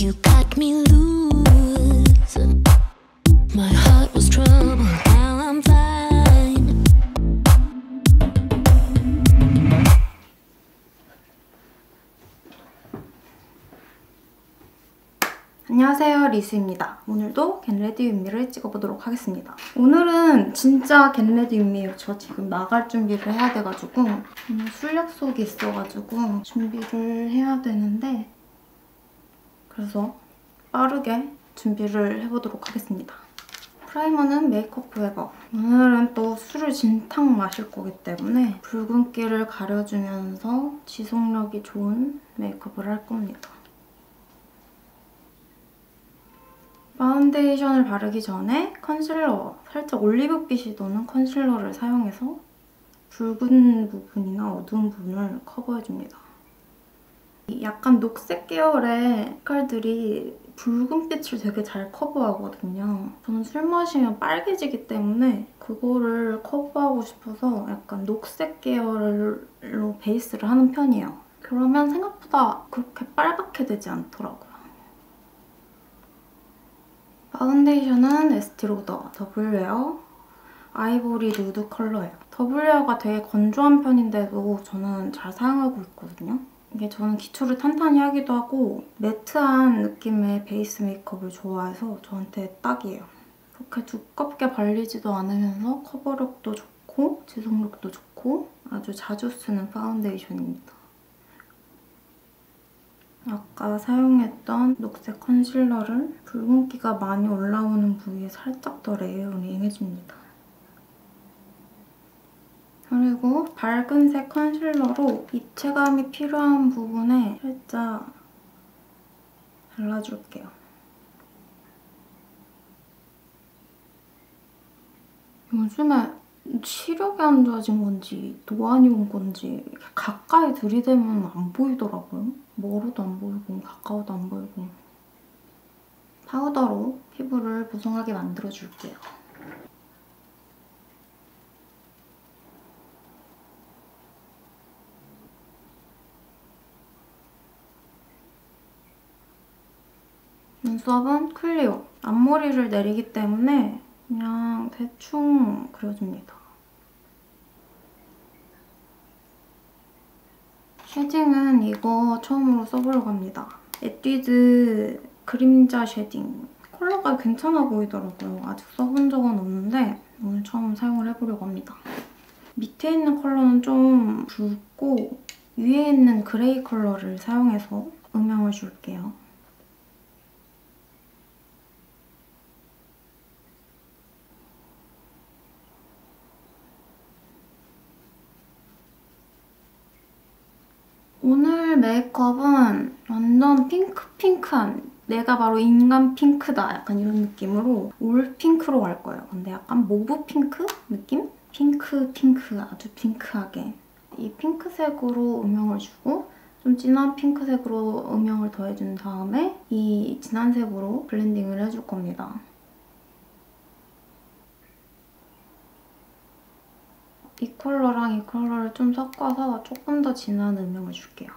You got me loose. My heart was troubled. Now I'm fine. 안녕하세요, 리스입니다. 오늘도 Get Ready With Me를 찍어보도록 하겠습니다. 오늘은 진짜 Get Ready With Me예요. 저 지금 나갈 준비를 해야 돼가지고 오늘 술 약속이 있어가지고 준비를 해야 되는데 그래서 빠르게 준비를 해보도록 하겠습니다. 프라이머는 메이크업 포에버. 오늘은 또 술을 진탕 마실 거기 때문에 붉은기를 가려주면서 지속력이 좋은 메이크업을 할 겁니다. 파운데이션을 바르기 전에 컨실러, 살짝 올리브빛이 도는 컨실러를 사용해서 붉은 부분이나 어두운 부분을 커버해줍니다. 약간 녹색 계열의 색깔들이 붉은빛을 되게 잘 커버하거든요. 저는 술 마시면 빨개지기 때문에 그거를 커버하고 싶어서 약간 녹색 계열로 베이스를 하는 편이에요. 그러면 생각보다 그렇게 빨갛게 되지 않더라고요. 파운데이션은 에스티로더 더블웨어 아이보리 누드 컬러예요. 더블웨어가 되게 건조한 편인데도 저는 잘 사용하고 있거든요. 이게 저는 기초를 탄탄히 하기도 하고 매트한 느낌의 베이스 메이크업을 좋아해서 저한테 딱이에요. 그렇게 두껍게 발리지도 않으면서 커버력도 좋고 지속력도 좋고 아주 자주 쓰는 파운데이션입니다. 아까 사용했던 녹색 컨실러를 붉은기가 많이 올라오는 부위에 살짝 더 레이어링 해줍니다. 그리고 밝은색 컨실러로 입체감이 필요한 부분에 살짝 발라줄게요. 요즘에 시력이 안 좋아진 건지 노안이 온 건지 가까이 들이대면 안 보이더라고요. 멀어도 안 보이고 가까워도 안 보이고. 파우더로 피부를 보송하게 만들어줄게요. 눈썹은 클리오. 앞머리를 내리기 때문에 그냥 대충 그려줍니다. 쉐딩은 이거 처음으로 써보려고 합니다. 에뛰드 그림자 쉐딩. 컬러가 괜찮아 보이더라고요. 아직 써본 적은 없는데 오늘 처음 사용을 해보려고 합니다. 밑에 있는 컬러는 좀 붉고 위에 있는 그레이 컬러를 사용해서 음영을 줄게요. 오늘 메이크업은 완전 핑크핑크한 내가 바로 인간 핑크다 약간 이런 느낌으로 올 핑크로 갈 거예요. 근데 약간 모브 핑크 느낌? 핑크 아주 핑크하게 이 핑크색으로 음영을 주고 좀 진한 핑크색으로 음영을 더해준 다음에 이 진한 색으로 블렌딩을 해줄 겁니다. 이 컬러랑 이 컬러를 좀 섞어서 조금 더 진한 음영을 줄게요.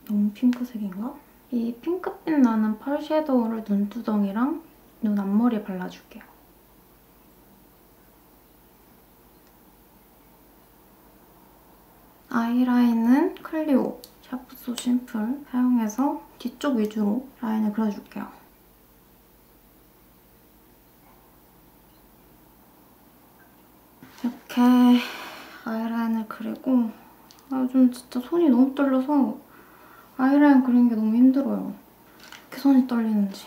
너무 핑크색인가? 이 핑크빛 나는 펄 섀도우를 눈두덩이랑 눈 앞머리에 발라줄게요. 아이라인은 클리오 샤프 소 심플 사용해서 뒤쪽 위주로 라인을 그려줄게요. 이렇게 아이라인을 그리고 요즘 진짜 손이 너무 떨려서 아이라인 그리는 게 너무 힘들어요. 이렇게 손이 떨리는지.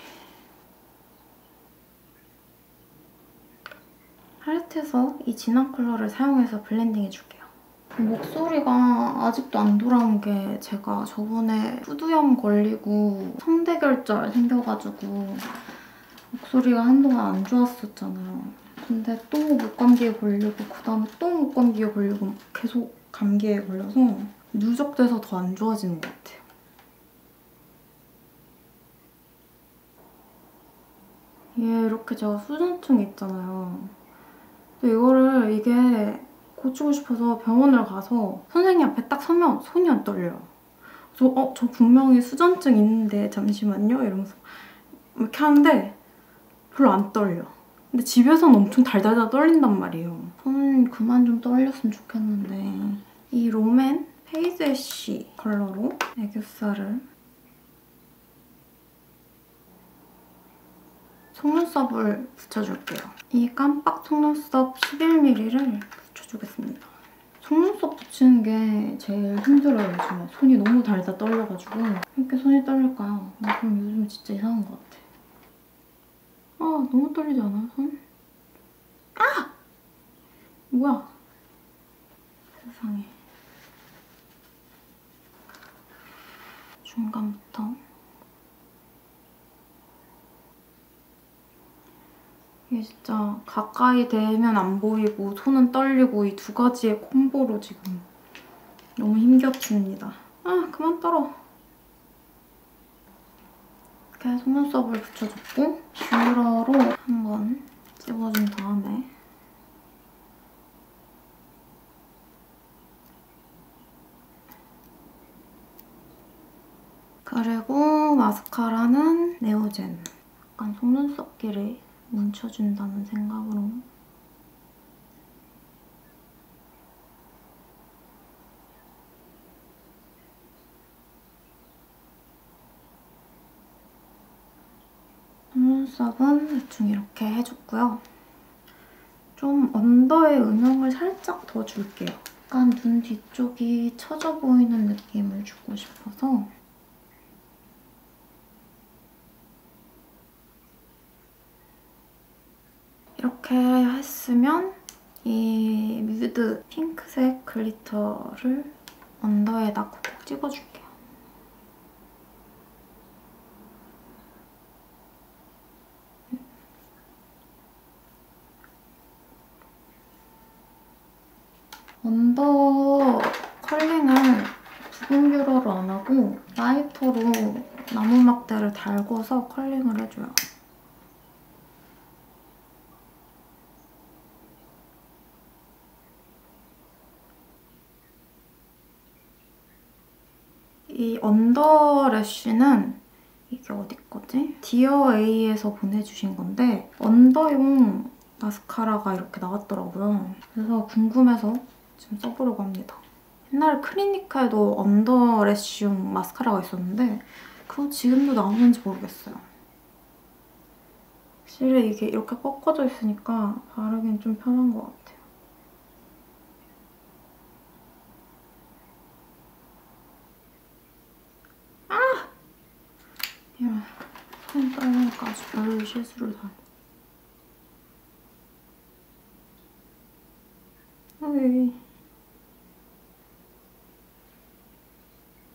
팔레트에서 이 진한 컬러를 사용해서 블렌딩 해줄게요. 목소리가 아직도 안 돌아온 게 제가 저번에 후두염 걸리고 성대결절 생겨가지고 목소리가 한동안 안 좋았었잖아요. 근데 또 목감기에 걸리고 그다음에 또 목감기에 걸리고 계속 감기에 걸려서 누적돼서 더 안 좋아지는 것 같아요. 이렇게 제가 수전증이 있잖아요. 근데 이거를 이게 고치고 싶어서 병원을 가서 선생님 앞에 딱 서면 손이 안 떨려요. 저 분명히 수전증 있는데 잠시만요 이러면서 이렇게 하는데 별로 안 떨려. 근데 집에서는 엄청 달달달 떨린단 말이에요. 손 그만 좀 떨렸으면 좋겠는데 이 롬앤 페이즈 애쉬 컬러로 애교살을 속눈썹을 붙여줄게요. 이 깜빡 속눈썹 11mm를 붙여주겠습니다. 속눈썹 붙이는 게 제일 힘들어요, 요즘에. 손이 너무 달달 떨려가지고. 왜 이렇게 손이 떨릴까요? 그럼 요즘 진짜 이상한 것 같아. 아, 너무 떨리지 않아요, 손? 아! 뭐야? 세상에. 중간부터. 이게 진짜 가까이 대면 안 보이고 손은 떨리고 이 두 가지의 콤보로 지금 너무 힘겹습니다. 아, 그만 떨어. 이렇게 속눈썹을 붙여줬고 뷰러로 한번 찝어준 다음에 그리고 마스카라는 네오젠. 약간 속눈썹끼리 뭉쳐준다는 생각으로 속눈썹은 대충 이렇게 해줬고요. 좀 언더에 음영을 살짝 더 줄게요. 약간 눈 뒤쪽이 처져 보이는 느낌을 주고 싶어서 이렇게 했으면 이 뮤드 핑크색 글리터를 언더에다 콕콕 찍어줄게요. 언더 컬링을 부분 뷰러로 안 하고 라이터로 나무막대를 달궈서 컬링을 해줘요. 이 언더 래쉬는 이게 어디 거지? 디어 A에서 보내주신 건데 언더용 마스카라가 이렇게 나왔더라고요. 그래서 궁금해서 지금 써보려고 합니다. 옛날에 클리니카에도 언더 래쉬용 마스카라가 있었는데 그거 지금도 나오는지 모르겠어요. 확실히 이게 이렇게 꺾어져 있으니까 바르기는 좀 편한 것 같아요. 이런 손 떨리니까 아주 별 실수를 다. 어이.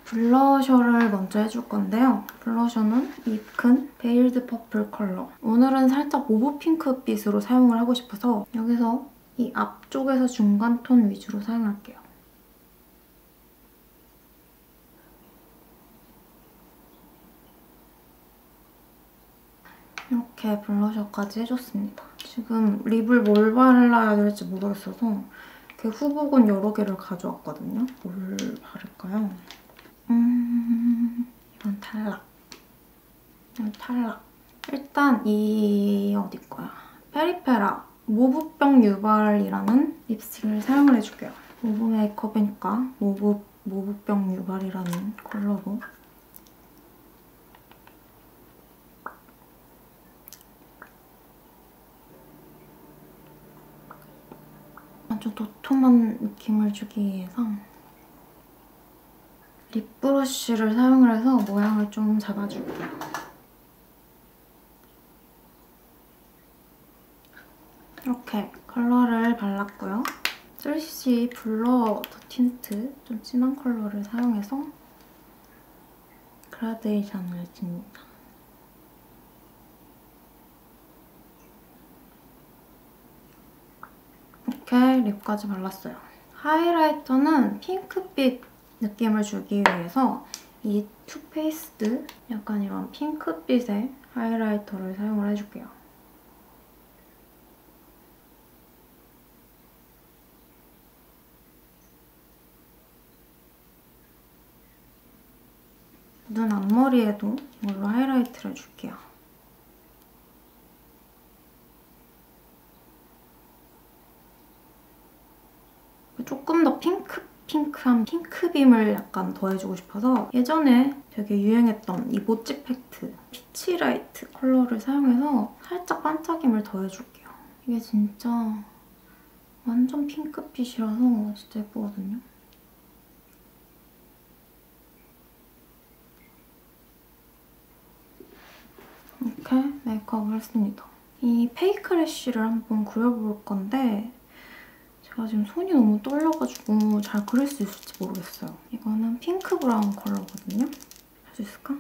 블러셔를 먼저 해줄 건데요. 블러셔는 이 큰 베일드 퍼플 컬러. 오늘은 살짝 모브 핑크빛으로 사용을 하고 싶어서 여기서 이 앞쪽에서 중간 톤 위주로 사용할게요. 이렇게 블러셔까지 해줬습니다. 지금 립을 뭘 발라야 될지 모르겠어서 이렇게 후보군 여러 개를 가져왔거든요. 뭘 바를까요? 이건 탈락. 이건 탈락. 일단 이 어디 거야? 페리페라 모브병 유발이라는 립스틱을 사용을 해줄게요. 모브 메이크업이니까 모브병 유발이라는 컬러로 아주 도톰한 느낌을 주기 위해서 립 브러쉬를 사용을 해서 모양을 좀 잡아줄게요. 이렇게 컬러를 발랐고요. 슬시 블러 더 틴트 좀 진한 컬러를 사용해서 그라데이션을 줍니다. 이렇게 립까지 발랐어요. 하이라이터는 핑크빛 느낌을 주기 위해서 이 투페이스드 약간 이런 핑크빛의 하이라이터를 사용을 해줄게요. 눈 앞머리에도 이걸로 하이라이트를 해줄게요. 조금 더 핑크한 핑크빔을 약간 더해주고 싶어서 예전에 되게 유행했던 이 모찌 팩트 피치라이트 컬러를 사용해서 살짝 반짝임을 더해줄게요. 이게 진짜 완전 핑크빛이라서 진짜 예쁘거든요. 이렇게 메이크업을 했습니다. 이 페이크 래쉬를 한번 그려볼 건데 제가 지금 손이 너무 떨려가지고 잘 그릴 수 있을지 모르겠어요. 이거는 핑크 브라운 컬러거든요. 할 수 있을까?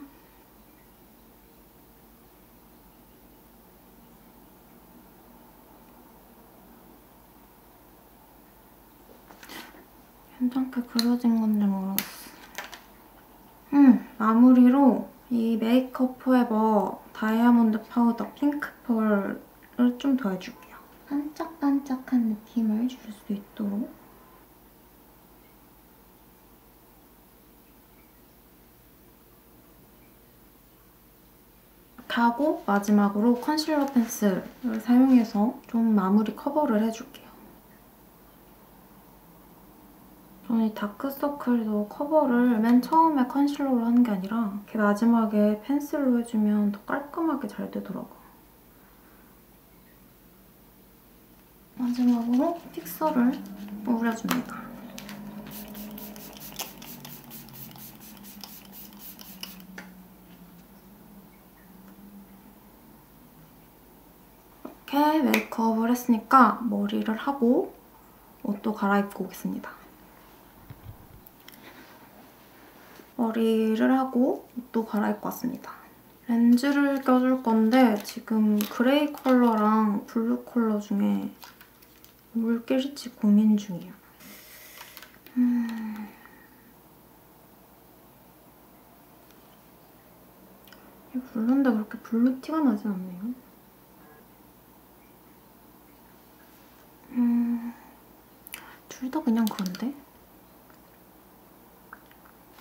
괜찮게 그려진 건지 모르겠어. 마무리로 이 메이크업 포에버 다이아몬드 파우더 핑크 펄을 좀 더해줄게요. 반짝반짝한 느낌을 줄 수 있도록. 이렇게 하고 마지막으로 컨실러 펜슬을 사용해서 좀 마무리 커버를 해줄게요. 저는 이 다크서클도 커버를 맨 처음에 컨실러로 하는 게 아니라 이렇게 마지막에 펜슬로 해주면 더 깔끔하게 잘 되더라고요. 마지막으로 픽서를 뿌려줍니다. 이렇게 메이크업을 했으니까 머리를 하고 옷도 갈아입고 오겠습니다. 머리를 하고 옷도 갈아입고 왔습니다. 렌즈를 껴줄 건데 지금 그레이 컬러랑 블루 컬러 중에 뭘 낄지 고민 중이에요. 이 블루인데 그렇게 블루 티가 나진 않네요. 둘 다 그냥 그런데?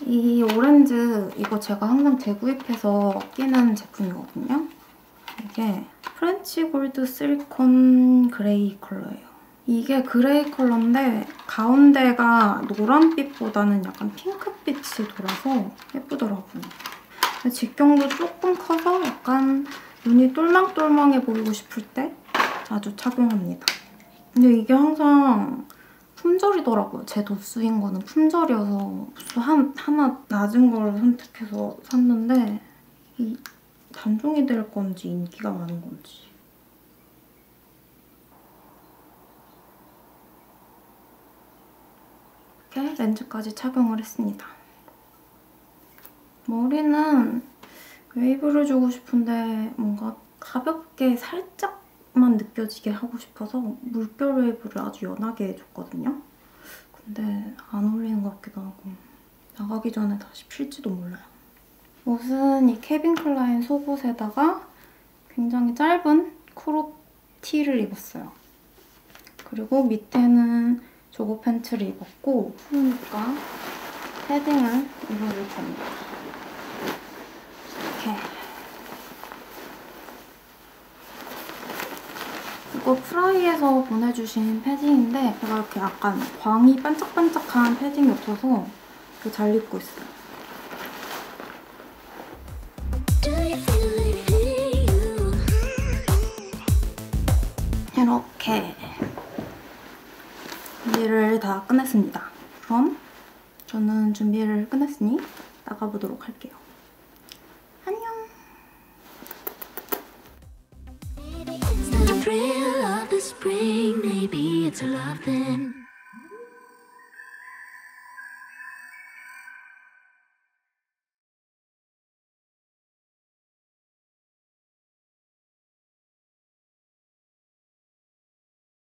이 오렌지 이거 제가 항상 재구입해서 끼는 제품이거든요. 이게 프렌치 골드 실리콘 그레이 컬러예요. 이게 그레이 컬러인데 가운데가 노란빛보다는 약간 핑크빛이 돌아서 예쁘더라고요. 직경도 조금 커서 약간 눈이 똘망똘망해 보이고 싶을 때 자주 착용합니다. 근데 이게 항상 품절이더라고요. 제 도수인 거는 품절이어서 도수 하나 낮은 걸 선택해서 샀는데 이 단종이 될 건지 인기가 많은 건지. 이렇게 렌즈까지 착용을 했습니다. 머리는 웨이브를 주고 싶은데 뭔가 가볍게 살짝만 느껴지게 하고 싶어서 물결 웨이브를 아주 연하게 해줬거든요. 근데 안 어울리는 것 같기도 하고 나가기 전에 다시 필지도 몰라요. 옷은 이 케빈 클라인 속옷에다가 굉장히 짧은 크롭 티를 입었어요. 그리고 밑에는 조거 팬츠를 입었고 추우니까 패딩을 입어줄 겁니다. 이렇게. 이거 프라이에서 보내주신 패딩인데 제가 이렇게 약간 광이 반짝반짝한 패딩이 없어서 이렇게 잘 입고 있어요. 이렇게 준비를 다 끝냈습니다. 그럼 저는 준비를 끝냈으니 나가보도록 할게요. 안녕! It's not a thrill of the spring, maybe it's a love thing.